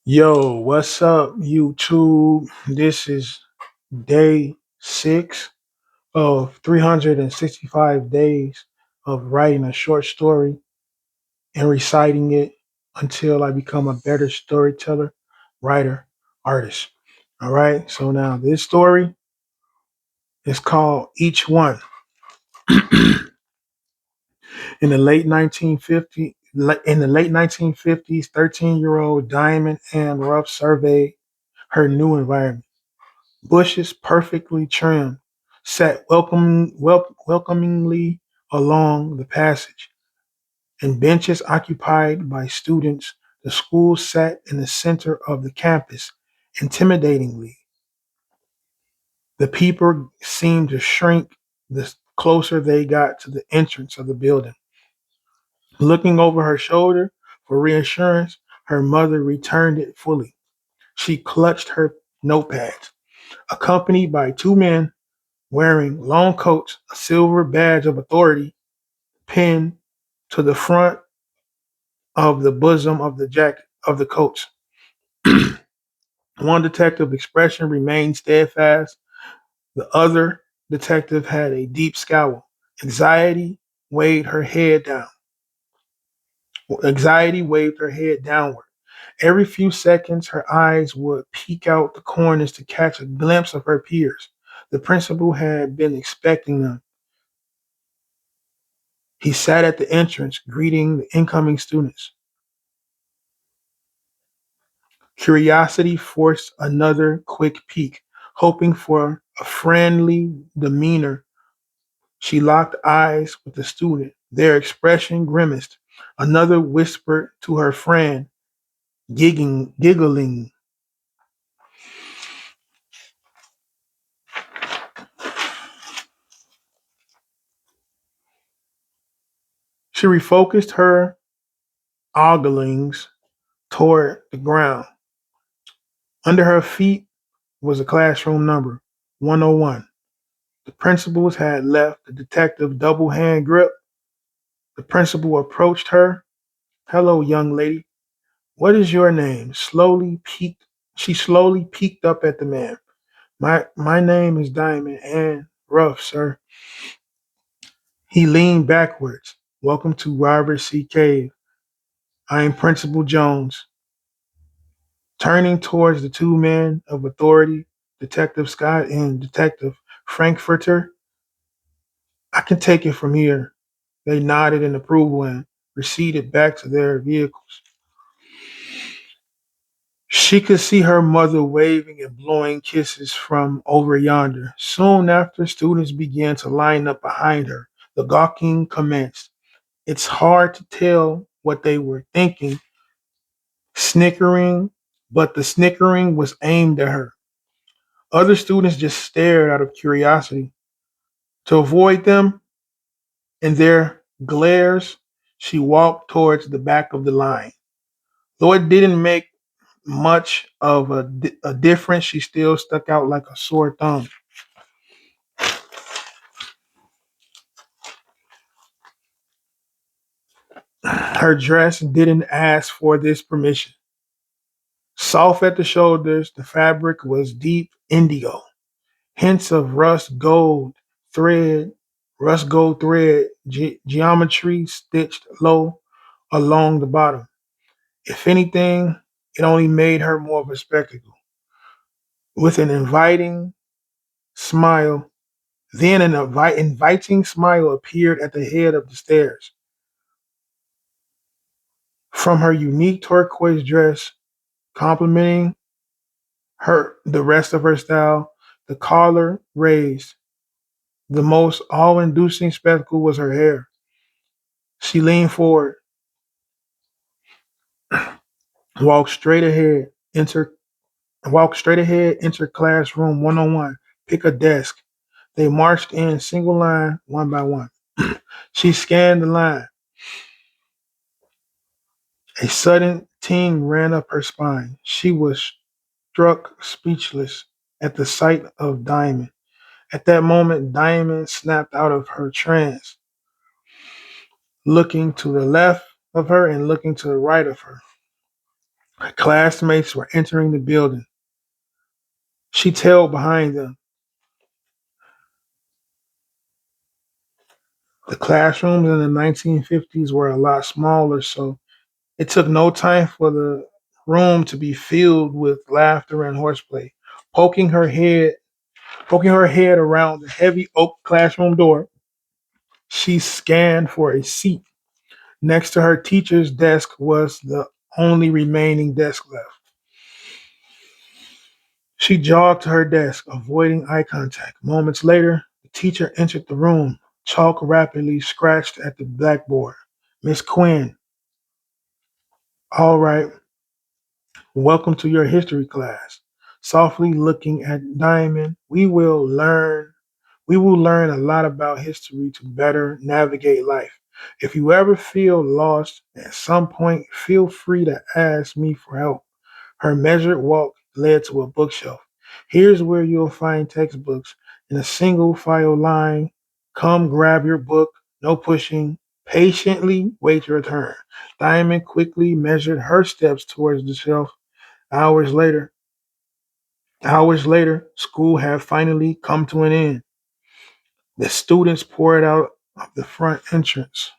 Yo, what's up, YouTube? This is day 6 of 365 days of writing a short story and reciting it until I become a better storyteller, writer, artist. All right, so now this story is called Each One. In the late 1950s, in the late 1950s, 13-year-old Diamond Ann Ruff surveyed her new environment. Bushes perfectly trimmed sat welcomingly along the passage, and benches occupied by students. The school sat in the center of the campus, intimidatingly. The people seemed to shrink the closer they got to the entrance of the building. Looking over her shoulder for reassurance, her mother returned it fully. She clutched her notepads, accompanied by two men wearing long coats, a silver badge of authority pinned to the front of the bosom of the jacket of the coats. One detective expression remained steadfast. The other detective had a deep scowl. Anxiety weighed her head down. Anxiety waved her head downward. Every few seconds, her eyes would peek out the corners to catch a glimpse of her peers. The principal had been expecting them. He sat at the entrance, greeting the incoming students. Curiosity forced another quick peek, hoping for a friendly demeanor. She locked eyes with the student. Their expression grimaced. Another whispered to her friend, giggling. She refocused her oglings toward the ground. Under her feet was a classroom number, 101. The principals had left the detective double hand grip. The principal approached her. Hello, young lady. What is your name? She slowly peeked up at the man. My name is Diamond and Ruff, sir. He leaned backwards. Welcome to Robert C. Cave. I am Principal Jones. Turning towards the two men of authority, Detective Scott and Detective Frankfurter, I can take it from here. They nodded in approval and proceeded back to their vehicles. She could see her mother waving and blowing kisses from over yonder. Soon after, students began to line up behind her. The gawking commenced. It's hard to tell what they were thinking, snickering, but the snickering was aimed at her. Other students just stared out of curiosity. To avoid them and their glares, she walked towards the back of the line. Though it didn't make much of a difference, she still stuck out like a sore thumb. Her dress didn't ask for this permission. Soft at the shoulders, the fabric was deep indigo. Hints of thread, rust gold thread, geometry stitched low along the bottom. If anything, it only made her more of a spectacle. With an smile, inviting smile appeared at the head of the stairs. From her unique turquoise dress, complementing the rest of her style, the collar raised. The most awe-inducing spectacle was her hair. She leaned forward, walked straight ahead, enter enter classroom 101, pick a desk. They marched in single line, one by one. She scanned the line. A sudden ting ran up her spine. She was struck speechless at the sight of Diamond. At that moment, Diamond snapped out of her trance, looking to the left of her and looking to the right of her. Her classmates were entering the building. She tailed behind them. The classrooms in the 1950s were a lot smaller, so it took no time for the room to be filled with laughter and horseplay. Poking her head, poking her head around the heavy oak classroom door, she scanned for a seat. Next to her teacher's desk was the only remaining desk left. She jogged to her desk, avoiding eye contact. Moments later, the teacher entered the room. Chalk rapidly scratched at the blackboard. Miss Quinn, all right, welcome to your history class. Softly looking at Diamond, we will learn a lot about history to better navigate life. If you ever feel lost at some point, feel free to ask me for help. Her measured walk led to a bookshelf. Here's where you'll find textbooks in a single file line. Come grab your book, no pushing. Patiently wait your turn. Diamond quickly measured her steps towards the shelf. Hours later, hours later, school had finally come to an end. The students poured out of the front entrance.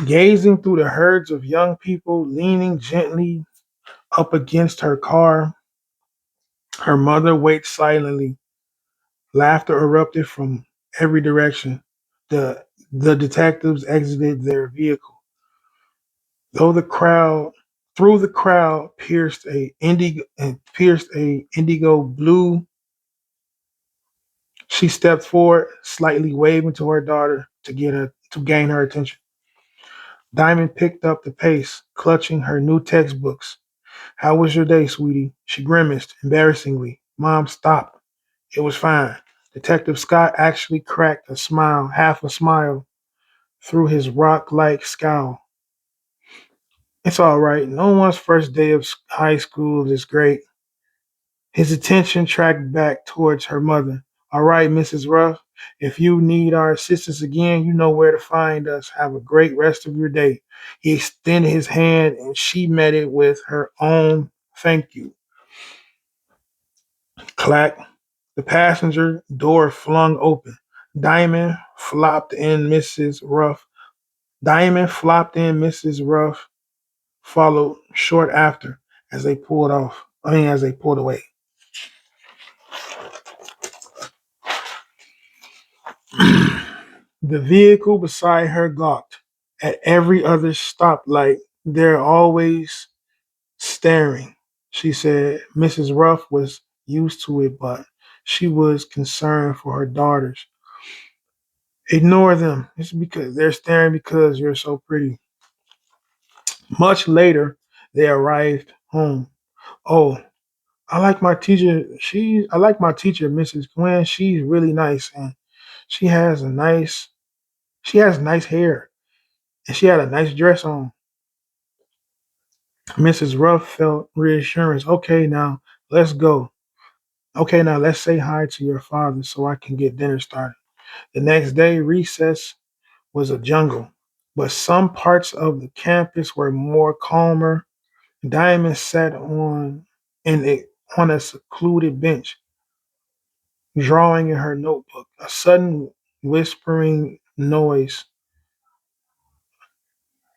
Gazing through the herds of young people leaning gently up against her car, her mother waited silently. Laughter erupted from every direction. The detectives exited their vehicle. Though the crowd Through the crowd pierced a indigo blue. She stepped forward, slightly waving to her daughter to gain her attention. Diamond picked up the pace, clutching her new textbooks. How was your day, sweetie? She grimaced embarrassingly. Mom, stop. It was fine. Detective Scott actually cracked a smile, half a smile, through his rock like scowl. It's all right. No one's first day of high school is great. His attention tracked back towards her mother. All right, Mrs. Ruff, if you need our assistance again, you know where to find us. Have a great rest of your day. He extended his hand and she met it with her own thank you. Clack. The passenger door flung open. Diamond flopped in Mrs. Ruff. Diamond flopped in Mrs. Ruff, followed short after as they pulled away. The vehicle beside her gawked. At every other stoplight, they're always staring, she said. Mrs. Ruff was used to it, but she was concerned for her daughters. Ignore them. It's because they're staring because you're so pretty. Much later, they arrived home. Oh, I like my teacher, Mrs. Quinn. She's really nice and she has a nice she has nice hair and she had a nice dress on. Mrs. Ruff felt reassurance. Let's go. Okay, now let's say hi to your father so I can get dinner started. The next day, recess was a jungle, but some parts of the campus were more calmer. Diamond sat in a, on a secluded bench, drawing in her notebook. A sudden whispering noise.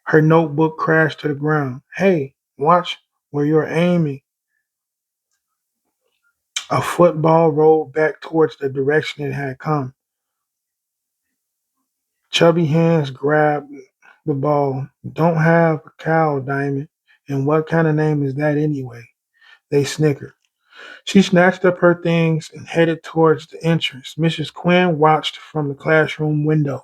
Her notebook crashed to the ground. Hey, watch where you're aiming. A football rolled back towards the direction it had come. Chubby hands grabbed the ball. Don't have a cow, Diamond. And what kind of name is that anyway? They snickered. She snatched up her things and headed towards the entrance. Mrs. Quinn watched from the classroom window.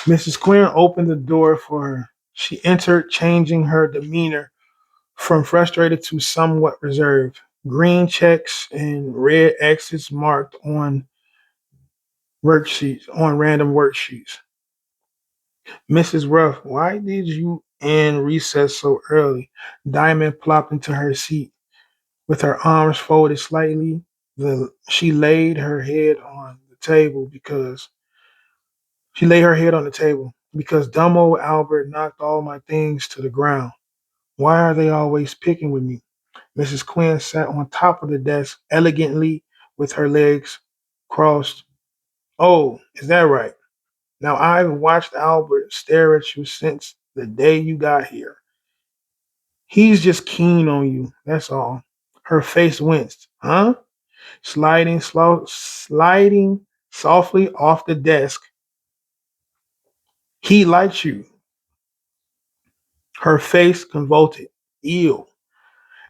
Mrs. Quinn opened the door for her. She entered, changing her demeanor from frustrated to somewhat reserved. Green checks and red X's marked on random worksheets. Mrs. Ruff, why did you end recess so early? Diamond plopped into her seat with her arms folded slightly. She laid her head on the table because she laid her head on the table because dumb old Albert knocked all my things to the ground. Why are they always picking with me? Mrs. Quinn sat on top of the desk elegantly with her legs crossed. Oh, is that right? Now I've watched Albert stare at you since the day you got here. He's just keen on you, that's all. Her face winced. Huh? Sliding softly off the desk. He likes you. Her face convulsed. Ew.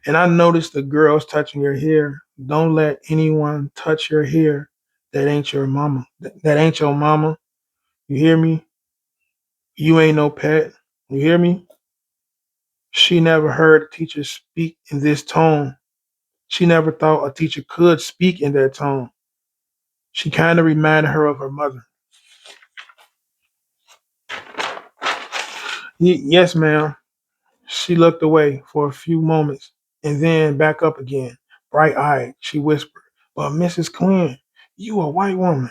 And I noticed the girls touching your hair. Don't let anyone touch your hair. That ain't your mama. That ain't your mama. You hear me? You ain't no pet. You hear me? She never heard a teacher speak in this tone. She never thought a teacher could speak in that tone. She kind of reminded her of her mother. Yes, ma'am. She looked away for a few moments and then back up again. Bright eyed, she whispered, but Mrs. Quinn, you a white woman.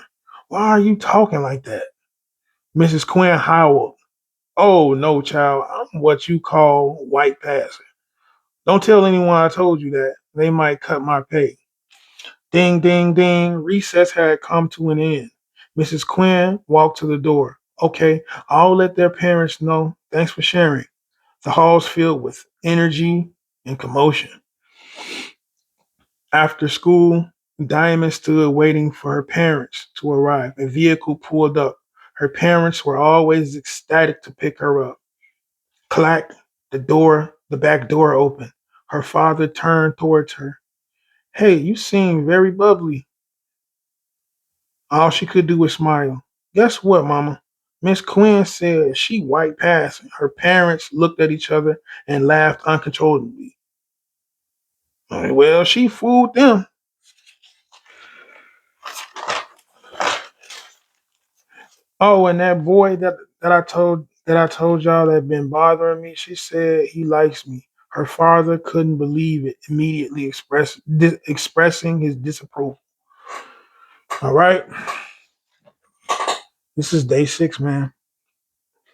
Why are you talking like that? Mrs. Quinn howled. Oh, no, child. I'm what you call white passing. Don't tell anyone I told you that. They might cut my pay. Ding, ding, ding. Recess had come to an end. Mrs. Quinn walked to the door. Okay, I'll let their parents know. Thanks for sharing. The halls filled with energy and commotion. After school, Diamond stood waiting for her parents to arrive. A vehicle pulled up. Her parents were always ecstatic to pick her up. Clack, the back door opened. Her father turned towards her. Hey, you seem very bubbly. All she could do was smile. Guess what, Mama? Miss Quinn said she white passing. Her parents looked at each other and laughed uncontrollably. Well, she fooled them. Oh, and that boy that I told y'all that been bothering me, she said he likes me. Her father couldn't believe it, immediately expressing his disapproval. All right, this is day 6, man.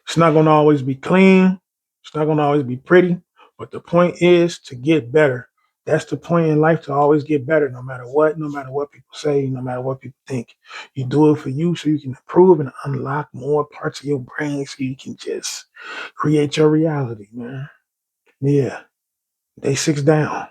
It's not gonna always be clean. It's not gonna always be pretty, but the point is to get better. That's the point in life, to always get better, no matter what people say, no matter what people think. You do it for you so you can improve and unlock more parts of your brain so you can just create your reality, man. Yeah. Day 6 down.